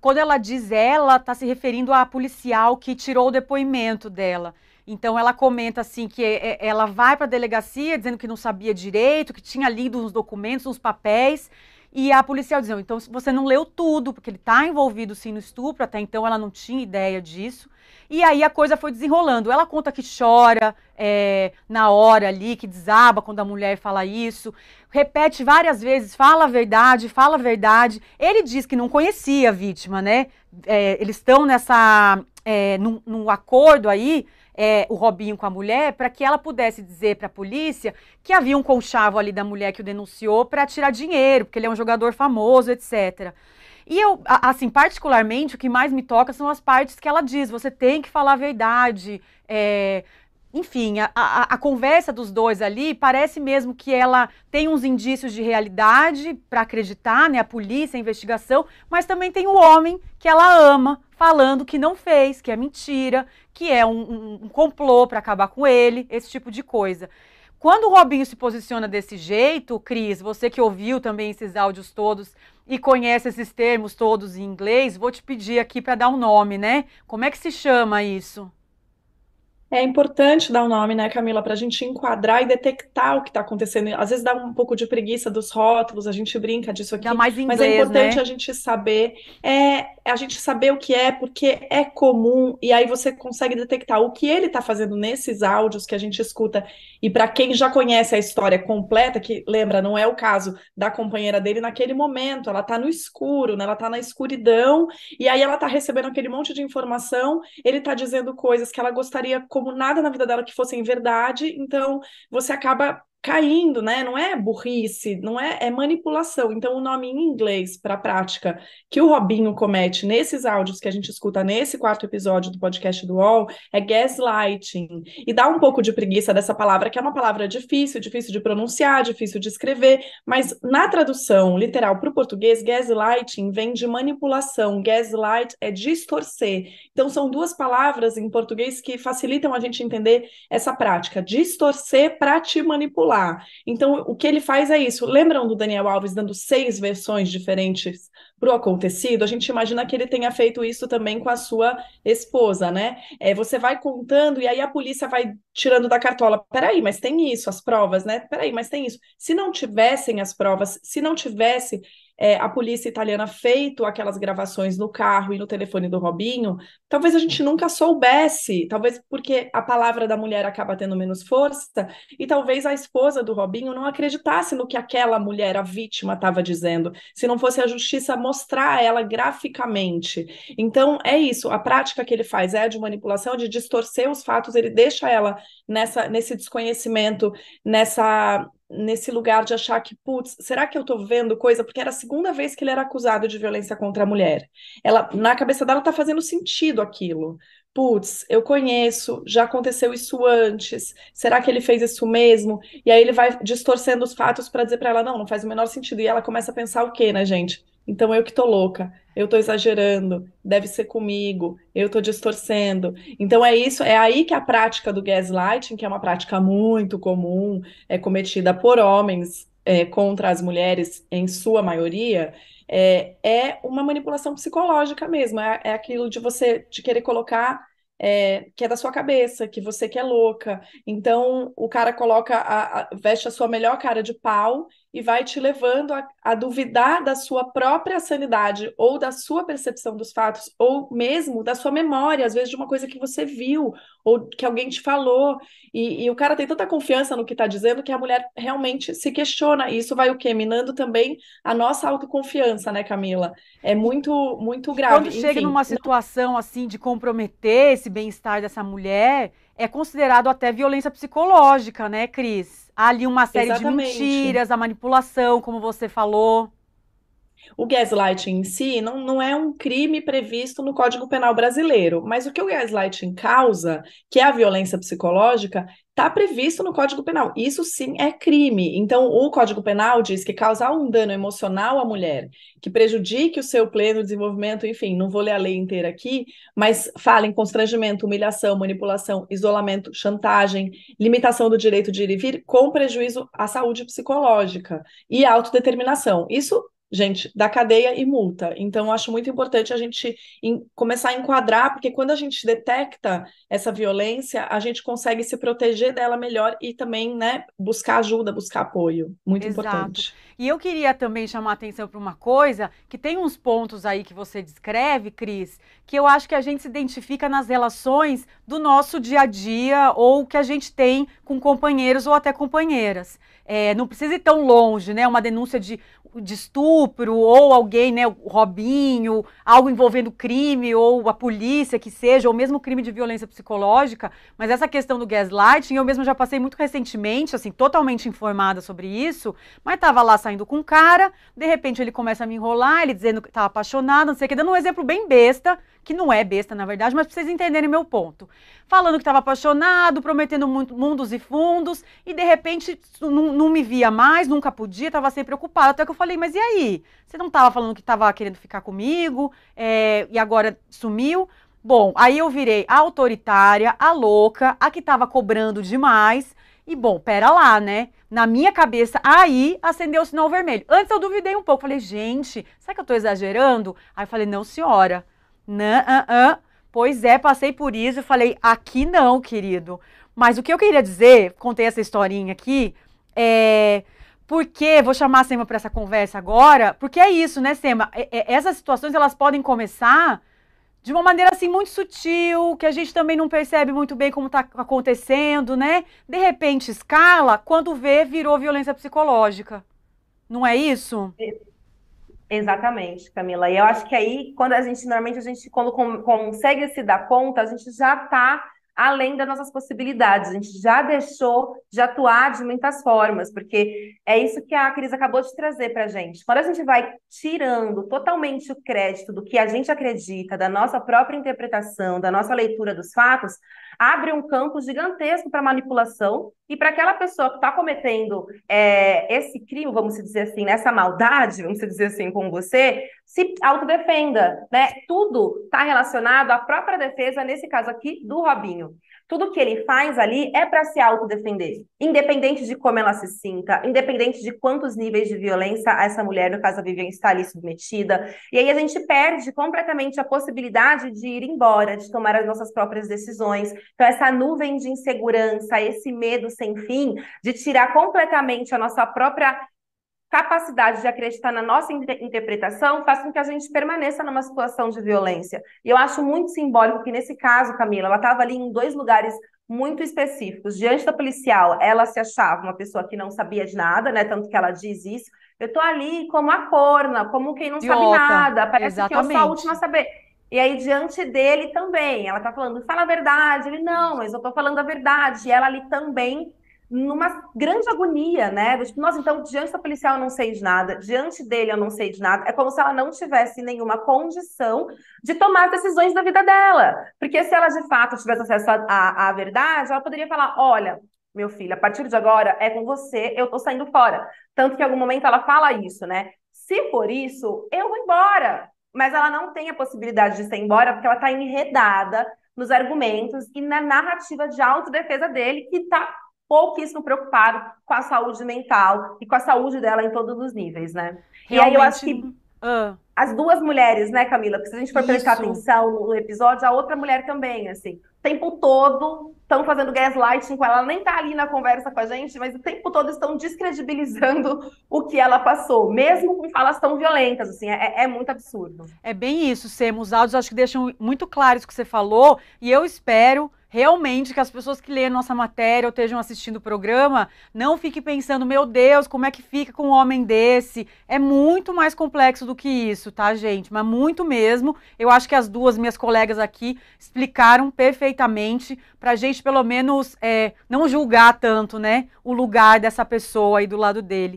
quando ela diz ela, está se referindo à policial que tirou o depoimento dela. Então ela comenta assim que ela vai para a delegacia dizendo que não sabia direito, que tinha lido uns documentos, uns papéis, e a policial dizendo, então você não leu tudo, porque ele está envolvido sim no estupro, até então ela não tinha ideia disso. E aí a coisa foi desenrolando. Ela conta que chora na hora ali, que desaba quando a mulher fala isso, repete várias vezes, fala a verdade, fala a verdade. Ele diz que não conhecia a vítima, né? Eles estão num acordo aí, o Robinho com a mulher, para que ela pudesse dizer para a polícia que havia um conchavo ali da mulher que o denunciou para tirar dinheiro, porque ele é um jogador famoso, etc. E eu, assim, particularmente, o que mais me toca são as partes que ela diz, você tem que falar a verdade, enfim, a conversa dos dois ali parece mesmo que ela tem uns indícios de realidade para acreditar, né? A polícia, a investigação, mas também tem o homem que ela ama, falando que não fez, que é mentira, que é um complô para acabar com ele, esse tipo de coisa. Quando o Robinho se posiciona desse jeito, Cris, você que ouviu também esses áudios todos e conhece esses termos todos em inglês, vou te pedir aqui para dar um nome, né? Como é que se chama isso? É importante dar um nome, né, Camila, para a gente enquadrar e detectar o que está acontecendo. Às vezes dá um pouco de preguiça dos rótulos, a gente brinca disso Ainda aqui, mais em mas é inglês, importante né? a gente saber, a gente saber o que é, porque é comum, e aí você consegue detectar o que ele está fazendo nesses áudios que a gente escuta. E para quem já conhece a história completa, que lembra, não é o caso da companheira dele naquele momento, ela está no escuro, né? Ela está na escuridão, e aí ela está recebendo aquele monte de informação, ele está dizendo coisas que ela gostaria como nada na vida dela que fossem verdade, então você acaba caindo, né? Não é burrice, não é, é manipulação. Então, o nome em inglês para a prática que o Robinho comete nesses áudios que a gente escuta nesse quarto episódio do podcast do UOL é gaslighting. E dá um pouco de preguiça dessa palavra, que é uma palavra difícil, difícil de pronunciar, difícil de escrever, mas na tradução literal para o português, gaslighting vem de manipulação. Gaslight é distorcer. Então, são duas palavras em português que facilitam a gente entender essa prática, distorcer para te manipular. Então, o que ele faz é isso. Lembram do Daniel Alves dando 6 versões diferentes para o acontecido? A gente imagina que ele tenha feito isso também com a sua esposa, né? Você vai contando e aí a polícia vai tirando da cartola. Peraí, mas tem isso, as provas, né? Peraí, mas tem isso. Se não tivessem as provas, se não tivesse a polícia italiana feito aquelas gravações no carro e no telefone do Robinho, talvez a gente nunca soubesse, talvez porque a palavra da mulher acaba tendo menos força, e talvez a esposa do Robinho não acreditasse no que aquela mulher, a vítima, estava dizendo, se não fosse a justiça mostrar ela graficamente. Então, é isso, a prática que ele faz é a de manipulação, de distorcer os fatos, ele deixa ela nesse desconhecimento, nesse lugar de achar que, putz, será que eu tô vendo coisa? Porque era a segunda vez que ele era acusado de violência contra a mulher. Ela, na cabeça dela, tá fazendo sentido aquilo. Putz, eu conheço, já aconteceu isso antes. Será que ele fez isso mesmo? E aí ele vai distorcendo os fatos para dizer para ela, não, não faz o menor sentido. E ela começa a pensar o quê, né, gente? Então eu que tô louca, eu tô exagerando, deve ser comigo, eu tô distorcendo. Então é isso, é aí que a prática do gaslighting, que é uma prática muito comum, é cometida por homens contra as mulheres, em sua maioria, é uma manipulação psicológica mesmo. É aquilo de você de querer colocar que é da sua cabeça, que você que é louca. Então o cara coloca, veste a sua melhor cara de pau e vai te levando a duvidar da sua própria sanidade, ou da sua percepção dos fatos, ou mesmo da sua memória, às vezes de uma coisa que você viu, ou que alguém te falou. E o cara tem tanta confiança no que está dizendo que a mulher realmente se questiona. E isso vai o quê? Minando também a nossa autoconfiança, né, Camila? É E, muito, muito e quando grave. chega Enfim, numa situação assim de comprometer esse bem-estar dessa mulher, é considerado até violência psicológica, né, Cris? Há ali uma série de exatamente. mentiras, a manipulação, como você falou. O gaslighting em si não é um crime previsto no Código Penal brasileiro, mas o que o gaslighting causa, que é a violência psicológica, está previsto no Código Penal. Isso sim é crime. Então, o Código Penal diz que causar um dano emocional à mulher, que prejudique o seu pleno desenvolvimento, enfim, não vou ler a lei inteira aqui, mas fala em constrangimento, humilhação, manipulação, isolamento, chantagem, limitação do direito de ir e vir, com prejuízo à saúde psicológica e à autodeterminação. Isso gente, da cadeia e multa. Então, eu acho muito importante a gente começar a enquadrar, porque quando a gente detecta essa violência, a gente consegue se proteger dela melhor e também, né, buscar ajuda, buscar apoio. Muito Exato. importante. E eu queria também chamar a atenção para uma coisa, que tem uns pontos aí que você descreve, Cris, que eu acho que a gente se identifica nas relações do nosso dia a dia ou que a gente tem com companheiros ou até companheiras. Não precisa ir tão longe, né? Uma denúncia de estupro ou alguém, né? O Robinho, algo envolvendo crime ou a polícia que seja, ou mesmo crime de violência psicológica. Mas essa questão do gaslighting, eu mesma já passei muito recentemente, assim, totalmente informada sobre isso, mas tava lá saindo com um cara, de repente ele começa a me enrolar, ele dizendo que tava apaixonado, não sei o que, dando um exemplo bem besta, que não é besta na verdade, mas pra vocês entenderem meu ponto. Falando que estava apaixonado, prometendo mundos e fundos, e de repente não me via mais, nunca podia, estava sempre ocupado. Até que eu falei, mas e aí? Você não estava falando que estava querendo ficar comigo, e agora sumiu? Bom, aí eu virei a autoritária, a louca, a que estava cobrando demais. E bom, pera lá, né? Na minha cabeça, aí acendeu o sinal vermelho. Antes eu duvidei um pouco, falei, gente, será que eu tô exagerando? Aí eu falei, não, senhora, não, pois é, passei por isso e falei, aqui não, querido. Mas o que eu queria dizer, contei essa historinha aqui, porque, vou chamar a Sema para essa conversa agora, porque é isso, né, Sema? Essas situações, elas podem começar de uma maneira, assim, muito sutil, que a gente também não percebe muito bem como está acontecendo, né? De repente, escala, quando vê, virou violência psicológica. Não é isso? Exatamente, Camila. E eu acho que aí, quando a gente, normalmente, quando consegue se dar conta, a gente já está além das nossas possibilidades. A gente já deixou de atuar de muitas formas, porque é isso que a Cris acabou de trazer para a gente. Quando a gente vai tirando totalmente o crédito do que a gente acredita, da nossa própria interpretação, da nossa leitura dos fatos, abre um campo gigantesco para manipulação e para aquela pessoa que está cometendo esse crime, vamos dizer assim, nessa maldade, vamos dizer assim, com você, se autodefenda, né? Tudo está relacionado à própria defesa, nesse caso aqui, do Robinho. Tudo que ele faz ali é para se autodefender, independente de como ela se sinta, independente de quantos níveis de violência essa mulher, no caso a Vivian, está ali submetida. E aí a gente perde completamente a possibilidade de ir embora, de tomar as nossas próprias decisões. Então, essa nuvem de insegurança, esse medo sem fim, de tirar completamente a nossa própria capacidade de acreditar na nossa interpretação faz com que a gente permaneça numa situação de violência. E eu acho muito simbólico que, nesse caso, Camila, ela estava ali em dois lugares muito específicos. Diante da policial, ela se achava uma pessoa que não sabia de nada, né? Tanto que ela diz isso. Eu tô ali como a corna, como quem não sabe Idiota. nada, parece que eu sou a última a Exatamente. saber. E aí, diante dele também, ela tá falando, fala a verdade. Ele, não, mas eu tô falando a verdade. E ela ali também numa grande agonia, né? Tipo, nossa, então, diante da policial eu não sei de nada, diante dele eu não sei de nada. É como se ela não tivesse nenhuma condição de tomar as decisões da vida dela. Porque se ela, de fato, tivesse acesso à verdade, ela poderia falar, olha, meu filho, a partir de agora é com você, eu tô saindo fora. Tanto que em algum momento ela fala isso, né? Se for isso, eu vou embora. Mas ela não tem a possibilidade de ir embora porque ela está enredada nos argumentos e na narrativa de autodefesa dele, que está pouquíssimo preocupado com a saúde mental e com a saúde dela em todos os níveis, né? E aí eu acho Realmente. que Ah, as duas mulheres, né, Camila? Porque se a gente for prestar isso. atenção no episódio, a outra mulher também, assim, o tempo todo estão fazendo gaslighting com ela, ela nem tá ali na conversa com a gente, mas o tempo todo estão descredibilizando o que ela passou, mesmo com falas tão violentas, assim, é muito absurdo. É bem isso, Sema. Os áudios acho que deixam muito claro isso que você falou, e eu espero realmente que as pessoas que leem nossa matéria ou estejam assistindo o programa não fiquem pensando, meu Deus, como é que fica com um homem desse? É muito mais complexo do que isso, tá, gente? Mas muito mesmo. Eu acho que as duas minhas colegas aqui explicaram perfeitamente pra gente, pelo menos, não julgar tanto, né, o lugar dessa pessoa aí do lado dele.